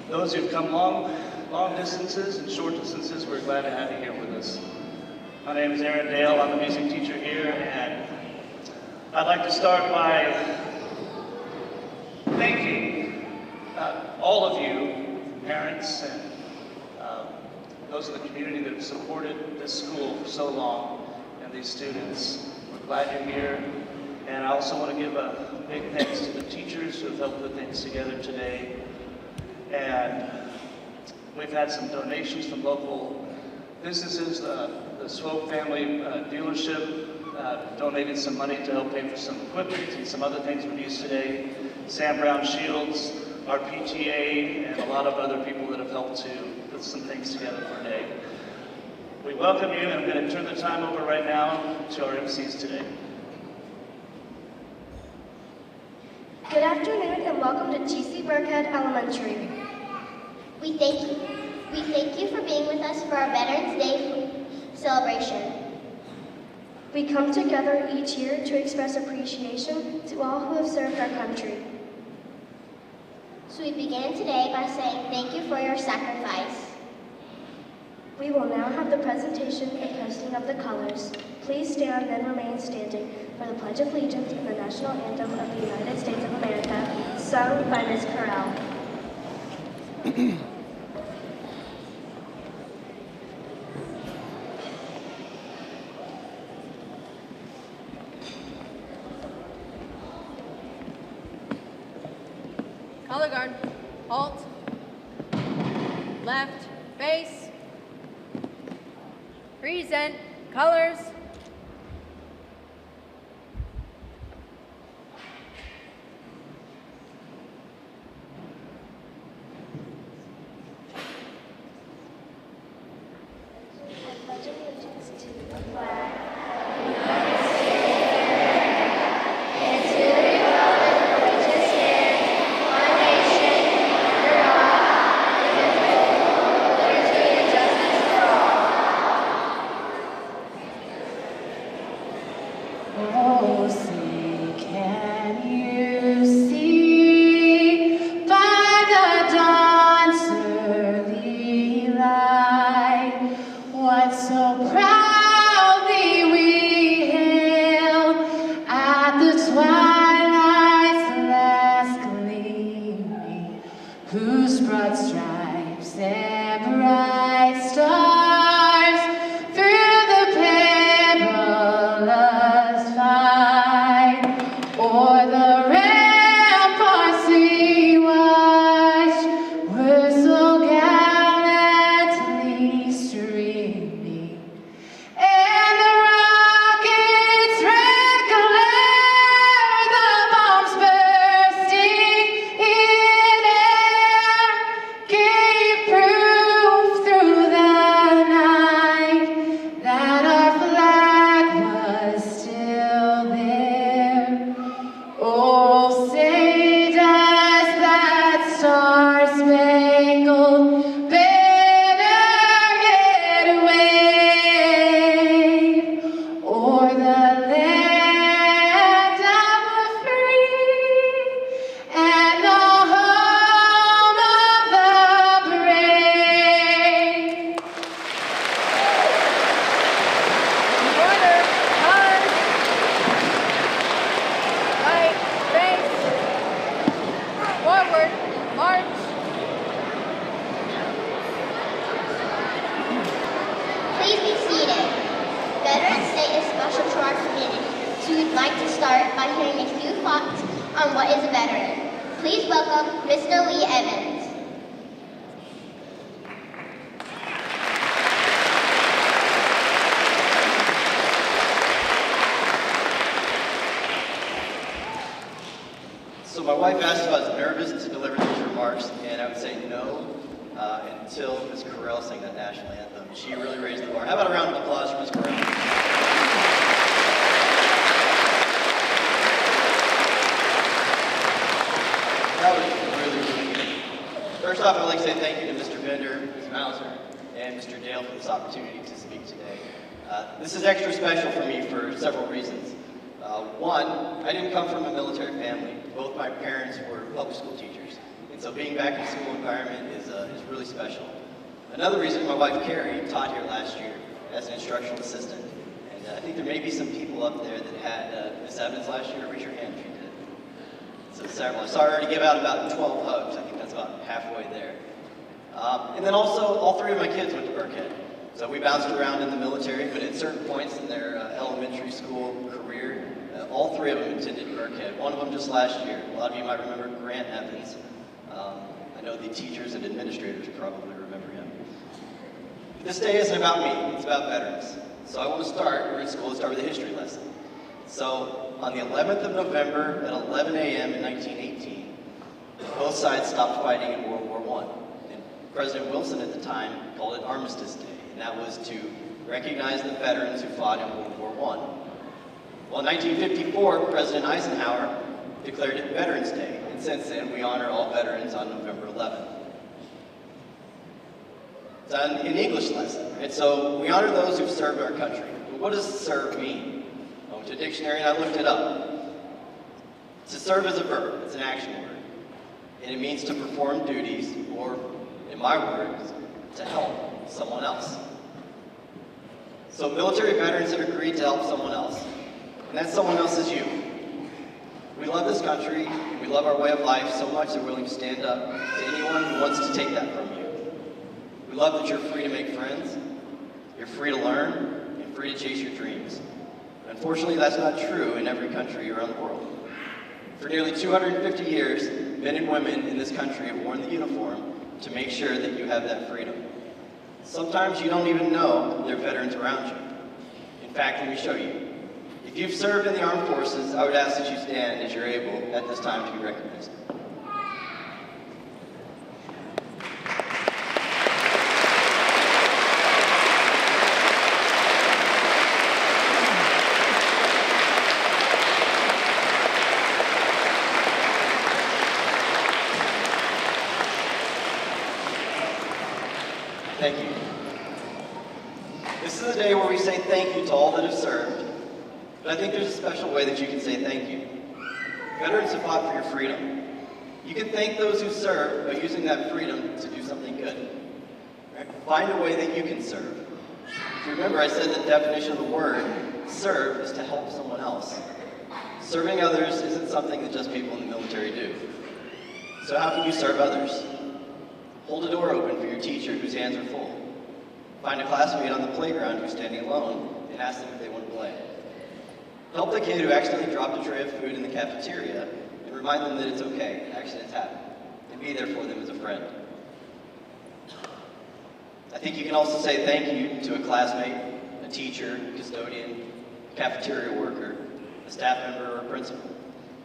Those who've come long distances and short distances, we're glad to have you here with us. My name is Aaron Dale. I'm a music teacher here, and I'd like to start by thanking all of you, parents, and those in the community that have supported this school for so long and these students. We're glad you're here. And I also want to give a big thanks to the teachers who have helped put things together today. And we've had some donations from local businesses. The Swope family dealership donated some money to help pay for some equipment and some other things we've used today. Sam Brown Shields, our PTA, and a lot of other people that have helped to put some things together for today. We welcome you, and I'm going to turn the time over right now to our MCs today. Good afternoon and welcome to TC Burkhead Elementary. We thank you. We thank you for being with us for our Veterans Day celebration. We come together each year to express appreciation to all who have served our country. So we begin today by saying thank you for your sacrifice. We will now have the presentation and posting of the colors. Please stand and remain standing for the Pledge of Allegiance and the National Anthem of the United States of America, sung by Ms. Corral. Color guard, halt, left, face, present, colors. Whose broad stripes and bright stars through the perilous fight, o'er the ramparts we watched, were so gallantly streaming, and the rockets' red glare, the bombs bursting in air, gave proof through the night that our flag was still there. Oh, say does that star-spangled banner yet wave o'er the land of the free and the home of the brave? Order, colors, right, face, forward, march. Please be seated. Veterans Day is special to our community, so we'd like to start by hearing a few thoughts on what is a veteran. Please welcome Mr. Lee Evans. So my wife asked if I was nervous to deliver these remarks, and I would say no until Ms. Corral sang that national anthem. She really raised the bar. How about a round of applause for Ms. Corral? That was really, really good. First off, I'd like to say thank you to Mr. Bender, Ms. Mauser, and Mr. Dale for this opportunity to speak today. This is extra special for me for several reasons. One, I didn't come from a military family. Both my parents were public school teachers. And so being back in the school environment is really special. Another reason, my wife Carrie taught here last year as an instructional assistant. And I think there may be some people up there that had Miss Evans last year. Raise your hand if you did. So several. I saw her already give out about 12 hugs. I think that's about halfway there. And then also, all three of my kids went to Burkhead. So we bounced around in the military, but at certain points in their elementary school career, all three of them attended Burkhead. One of them just last year. A lot of you might remember Grant Evans. I know the teachers and administrators probably remember him. This day isn't about me, it's about veterans. So I want to start, we're in school, let's start with a history lesson. So on the 11th of November at 11 a.m. in 1918, both sides stopped fighting in World War I. And President Wilson at the time called it Armistice Day, and that was to recognize the veterans who fought in World War I. Well, in 1954, President Eisenhower declared it Veterans Day, and since then we honor all veterans on November 11th. It's an English lesson, right? So we honor those who've served our country. But what does serve mean? I went to a dictionary and I looked it up. To serve is a verb, it's an action word. And it means to perform duties, or in my words, to help someone else. So military veterans have agreed to help someone else. And that someone else is you. We love this country, we love our way of life so much that we're willing to stand up to anyone who wants to take that from you. We love that you're free to make friends, you're free to learn, and free to chase your dreams. Unfortunately, that's not true in every country around the world. For nearly 250 years, men and women in this country have worn the uniform to make sure that you have that freedom. Sometimes you don't even know there are veterans around you. In fact, let me show you. If you've served in the armed forces, I would ask that you stand as you're able at this time to be recognized. Thank you. This is a day where we say thank you to all that have served, but I think there's a special way that you can say thank you. Veterans have fought for your freedom. You can thank those who serve by using that freedom to do something good. Right? Find a way that you can serve. If you remember, I said the definition of the word serve is to help someone else. Serving others isn't something that just people in the military do. So how can you serve others? Hold a door open for your teacher whose hands are full. Find a classmate on the playground who's standing alone and ask them if they want to play. Help the kid who accidentally dropped a tray of food in the cafeteria and remind them that it's okay, accidents happen, and be there for them as a friend. I think you can also say thank you to a classmate, a teacher, custodian, cafeteria worker, a staff member, or a principal.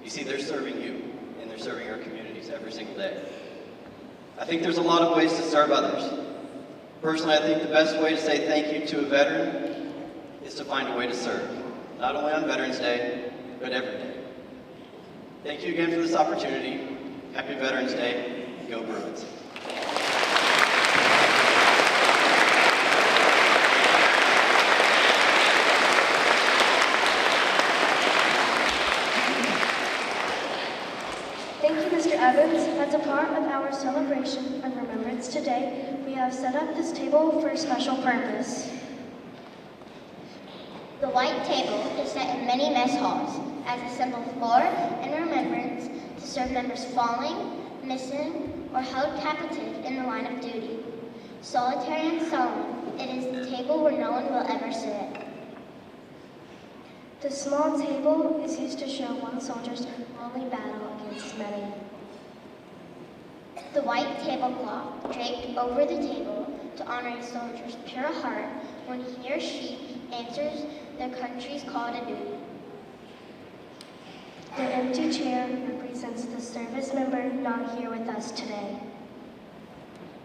You see, they're serving you, and they're serving our communities every single day. I think there's a lot of ways to serve others. Personally, I think the best way to say thank you to a veteran is to find a way to serve, not only on Veterans Day, but every day. Thank you again for this opportunity. Happy Veterans Day. Go Bruins. Thank you, Mr. Evans. As a part of our celebration and remembrance today, we have set up this table for a special purpose. The white table is set in many mess halls as a symbol for and remembrance to serve members falling, missing, or held captive in the line of duty. Solitary and solemn, it is the table where no one will ever sit. The small table is used to show one soldier's lonely battle against many. The white tablecloth draped over the table to honor a soldier's pure heart when he or she answers their country's call to duty. The empty chair represents the service member not here with us today.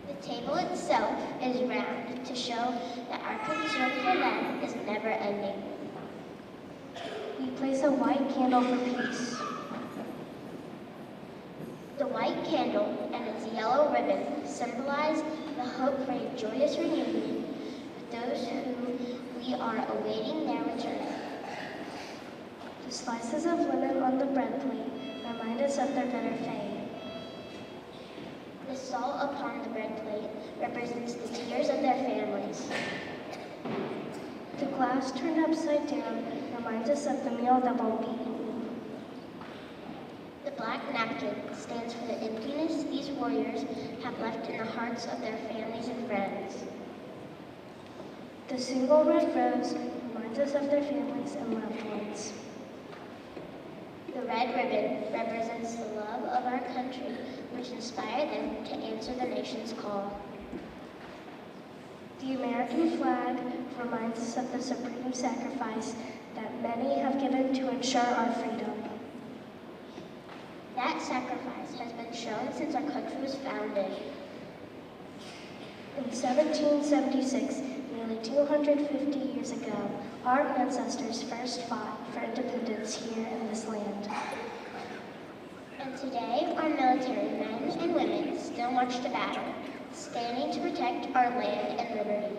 The table itself is round to show that our concern for them is never ending. We place a white candle for peace. The white candle and its yellow ribbon symbolize the hope for a joyous reunion with those who we are awaiting their return. The slices of linen on the bread plate remind us of their bitter fate. salt upon the bread plate represents the tears of their families. The glass turned upside down reminds us of the meal that won't be eaten. The black napkin stands for the emptiness these warriors have left in the hearts of their families and friends. The single red rose reminds us of their families and loved ones. The red ribbon represents the love of our country, which inspired them to answer the nation's call. The American flag reminds us of the supreme sacrifice that many have given to ensure our freedom. That sacrifice has been shown since our country was founded. In 1776, nearly 250 years ago, our ancestors first fought for independence here in this land. And today, our military men and women still march to battle, standing to protect our land and liberty.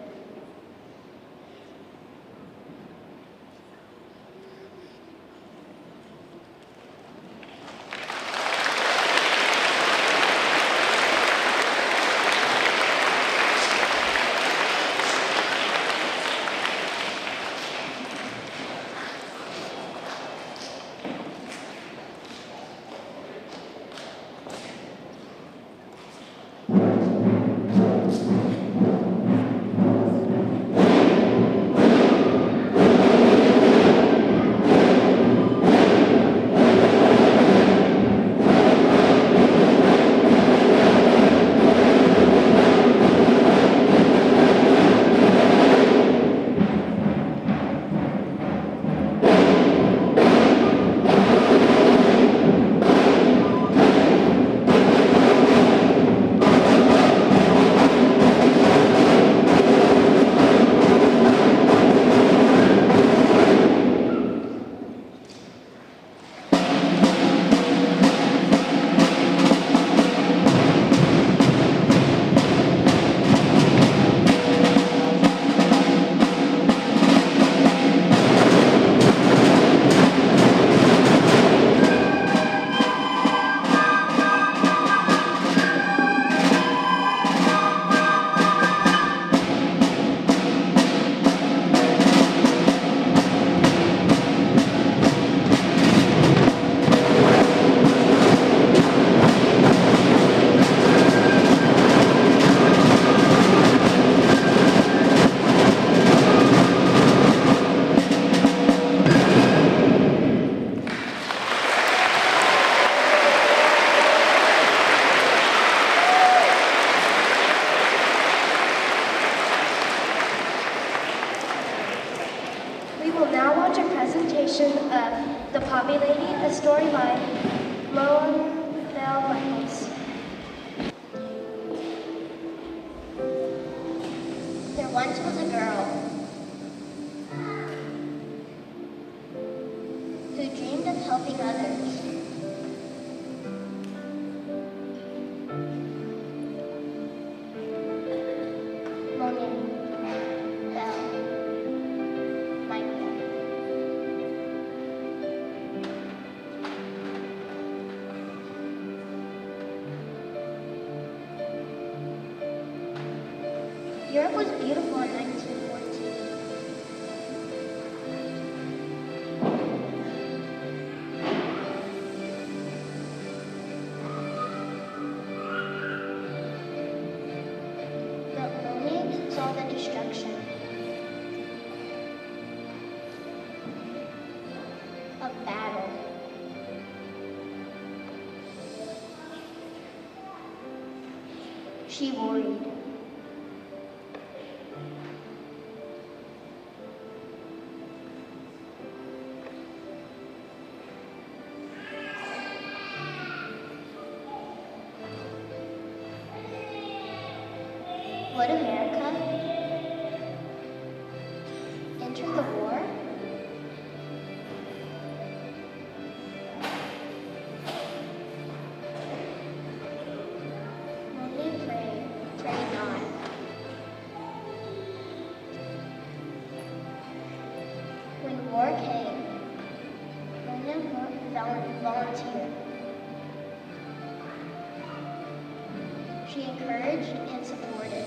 We will now watch a presentation of The Poppy Lady, a story by Moan Bell Michaels. There once was a girl who dreamed of helping others. Moan Bell Michaels. Europe was beautiful in 1914. But only saw the destruction of battle. She worried. Would America enter the war? Only pray not. When war came, Mona volunteered. She encouraged and supported.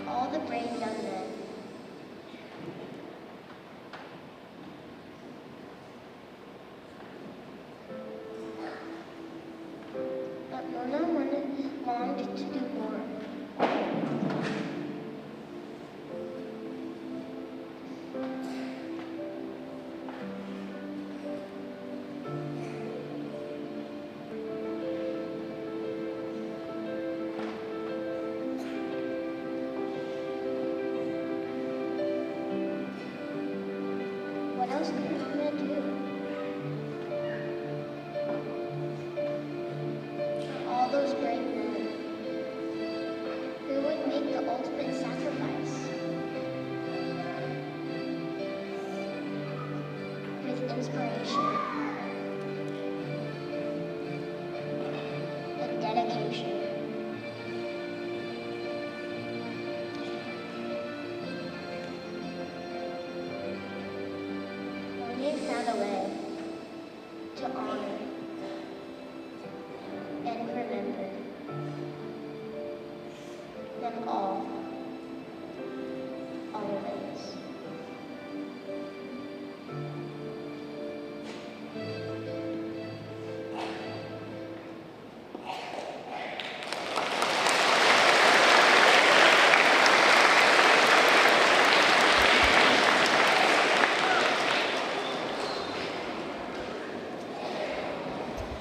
All the brave young men. But Mona longed to do more. What else could Mona do? All those brave men who would make the ultimate sacrifice with inspiration and dedication. Monet found a way to honor and remember them all, always.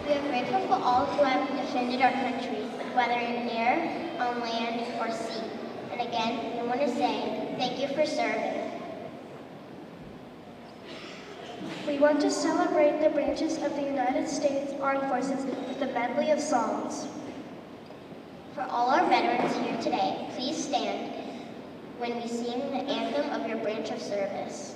We are grateful for all who have defended our country, whether in air, on land, or sea. And again, we want to say thank you for serving. We want to celebrate the branches of the United States Armed Forces with a medley of songs. For all our veterans here today, please stand when we sing the anthem of your branch of service.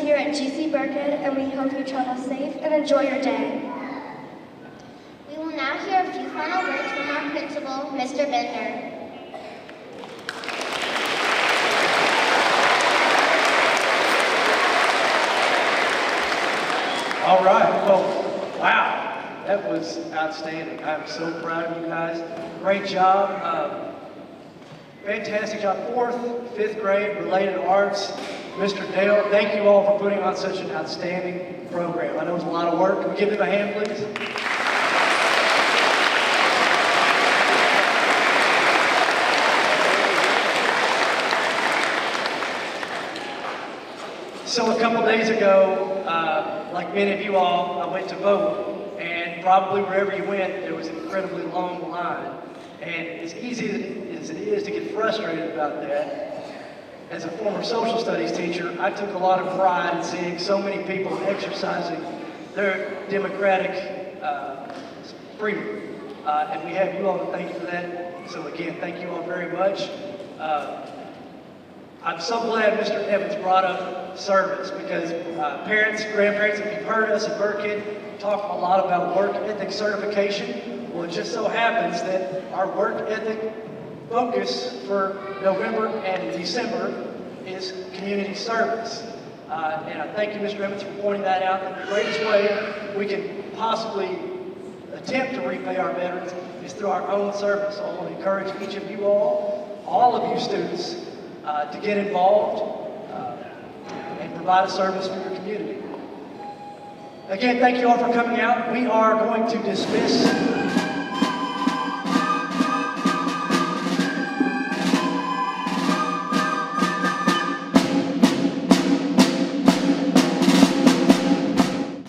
here at GC Burkhead, and we hope you travel safe and enjoy your day. We will now hear a few final words from our principal, Mr. Bender. All right, well, wow, that was outstanding. I'm so proud of you guys. Great job. Fantastic job. 4th, 5th grade, related arts. Mr. Dale, thank you all for putting on such an outstanding program. I know it's a lot of work. Can we give them a hand, please? So a couple days ago, like many of you all, I went to vote, and probably wherever you went, there was an incredibly long line. And as easy as it is to get frustrated about that, as a former social studies teacher, I took a lot of pride in seeing so many people exercising their democratic freedom. And we have you all to thank for that. So again, thank you all very much. I'm so glad Mr. Evans brought up service because parents, grandparents, if you've heard us at Burkhead talk a lot about work ethic certification, well, it just so happens that our work ethic focus for November and December is community service. And I thank you, Mr. Evans, for pointing that out. That the greatest way we can possibly attempt to repay our veterans is through our own service. So I want to encourage each of you all of you students, to get involved and provide a service for your community. Again, thank you all for coming out. We are going to dismiss